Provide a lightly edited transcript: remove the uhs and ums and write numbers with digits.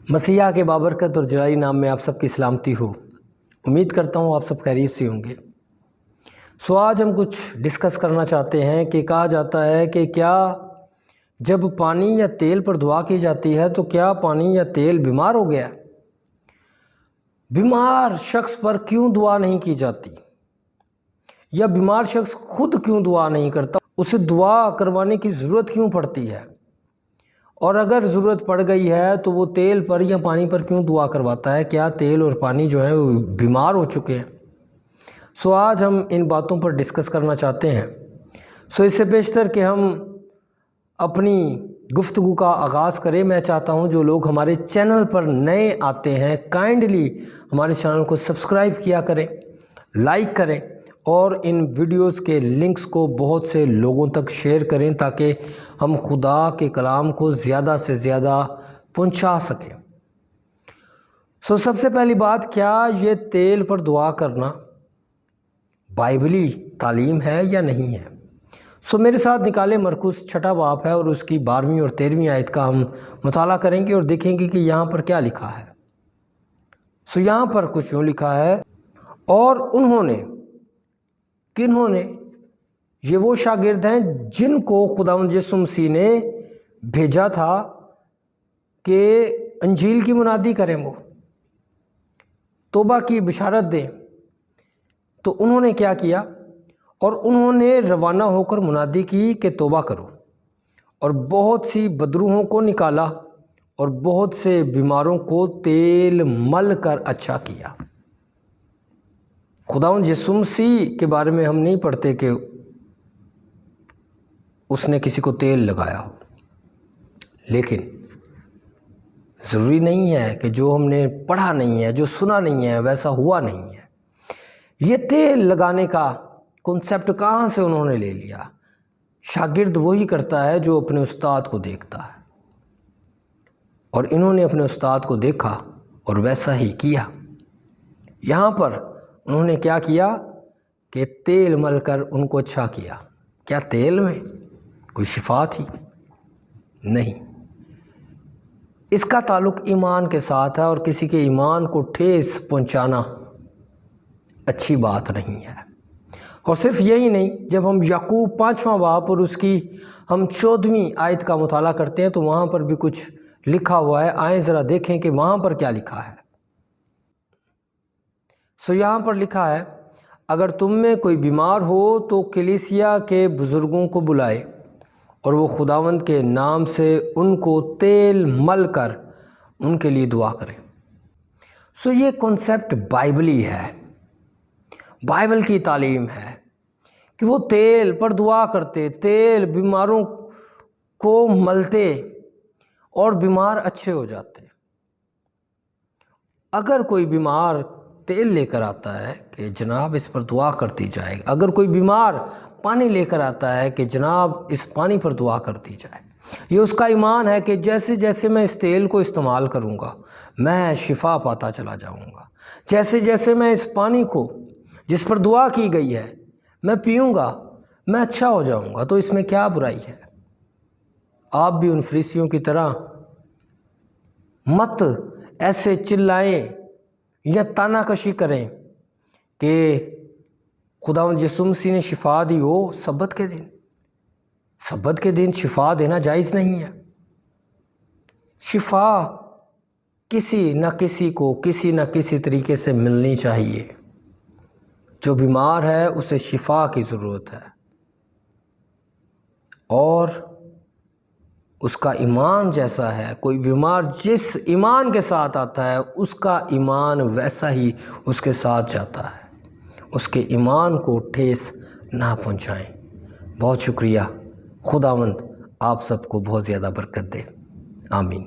مسیح کے بابرکت اور جلالی نام میں آپ سب کی سلامتی ہو۔ امید کرتا ہوں آپ سب خیریت سے ہوں گے۔ آج ہم کچھ ڈسکس کرنا چاہتے ہیں کہ کہا جاتا ہے کہ کیا جب پانی یا تیل پر دعا کی جاتی ہے تو کیا پانی یا تیل بیمار ہو گیا؟ بیمار شخص پر کیوں دعا نہیں کی جاتی؟ یا بیمار شخص خود کیوں دعا نہیں کرتا؟ اسے دعا کروانے کی ضرورت کیوں پڑتی ہے؟ اور اگر ضرورت پڑ گئی ہے تو وہ تیل پر یا پانی پر کیوں دعا کرواتا ہے؟ کیا تیل اور پانی جو ہے وہ بیمار ہو چکے ہیں؟ آج ہم ان باتوں پر ڈسکس کرنا چاہتے ہیں۔ اس سے بیشتر کہ ہم اپنی گفتگو کا آغاز کریں، میں چاہتا ہوں جو لوگ ہمارے چینل پر نئے آتے ہیں کائنڈلی ہمارے چینل کو سبسکرائب کیا کریں، لائک کریں اور ان ویڈیوز کے لنکس کو بہت سے لوگوں تک شیئر کریں تاکہ ہم خدا کے کلام کو زیادہ سے زیادہ پہنچا سکیں۔ سب سے پہلی بات، کیا یہ تیل پر دعا کرنا بائبلی تعلیم ہے یا نہیں ہے؟ میرے ساتھ نکالے مرکز 6 باب ہے اور اس کی 12ویں اور 13ویں آیت کا ہم مطالعہ کریں گے اور دیکھیں گے کہ یہاں پر کیا لکھا ہے۔ یہاں پر کچھ یوں لکھا ہے، اور انہوں نے، کنہوں نے؟ یہ وہ شاگرد ہیں جن کو خداوند یسوع مسیح نے بھیجا تھا کہ انجیل کی منادی کریں، وہ توبہ کی بشارت دیں۔ تو انہوں نے کیا کیا؟ اور انہوں نے روانہ ہو کر منادی کی کہ توبہ کرو، اور بہت سی بدروحوں کو نکالا اور بہت سے بیماروں کو تیل مل کر اچھا کیا۔ خداوند یسوع مسیح کے بارے میں ہم نہیں پڑھتے کہ اس نے کسی کو تیل لگایا ہو، لیکن ضروری نہیں ہے کہ جو ہم نے پڑھا نہیں ہے، جو سنا نہیں ہے، ویسا ہوا نہیں ہے۔ یہ تیل لگانے کا کنسیپٹ کہاں سے انہوں نے لے لیا؟ شاگرد وہی کرتا ہے جو اپنے استاد کو دیکھتا ہے، اور انہوں نے اپنے استاد کو دیکھا اور ویسا ہی کیا۔ یہاں پر انہوں نے کیا کیا کہ تیل مل کر ان کو اچھا کیا۔ کیا تیل میں کوئی شفا تھی؟ نہیں، اس کا تعلق ایمان کے ساتھ ہے، اور کسی کے ایمان کو ٹھیس پہنچانا اچھی بات نہیں ہے۔ اور صرف یہی نہیں، جب ہم یعقوب 5واں باب اور اس کی ہم 14ویں آیت کا مطالعہ کرتے ہیں تو وہاں پر بھی کچھ لکھا ہوا ہے۔ آئیں ذرا دیکھیں کہ وہاں پر کیا لکھا ہے۔ یہاں پر لکھا ہے، اگر تم میں کوئی بیمار ہو تو کلیسیا کے بزرگوں کو بلائے اور وہ خداوند کے نام سے ان کو تیل مل کر ان کے لیے دعا کرے۔ یہ کنسیپٹ بائبلی ہے، بائبل کی تعلیم ہے کہ وہ تیل پر دعا کرتے، تیل بیماروں کو ملتے اور بیمار اچھے ہو جاتے۔ اگر کوئی بیمار تیل لے کر آتا ہے کہ جناب اس پر دعا کرتی جائے، اگر کوئی بیمار پانی لے کر آتا ہے کہ جناب اس پانی پر دعا کرتی جائے، یہ اس کا ایمان ہے کہ جیسے جیسے میں اس تیل کو استعمال کروں گا میں شفا پاتا چلا جاؤں گا، جیسے جیسے میں اس پانی کو جس پر دعا کی گئی ہے میں پیوں گا میں اچھا ہو جاؤں گا۔ تو اس میں کیا برائی ہے؟ آپ بھی ان فریسیوں کی طرح مت ایسے چلائیں یا تانا کشی کریں کہ خداوند یسوع مسیح نے شفا دی ہو سبت کے دن۔ سبت کے دن شفا دینا جائز نہیں ہے۔ شفا کسی نہ کسی کو کسی نہ کسی طریقے سے ملنی چاہیے۔ جو بیمار ہے اسے شفا کی ضرورت ہے، اور اس کا ایمان جیسا ہے، کوئی بیمار جس ایمان کے ساتھ آتا ہے اس کا ایمان ویسا ہی اس کے ساتھ جاتا ہے۔ اس کے ایمان کو ٹھیس نہ پہنچائیں۔ بہت شکریہ۔ خداوند آپ سب کو بہت زیادہ برکت دے۔ آمین۔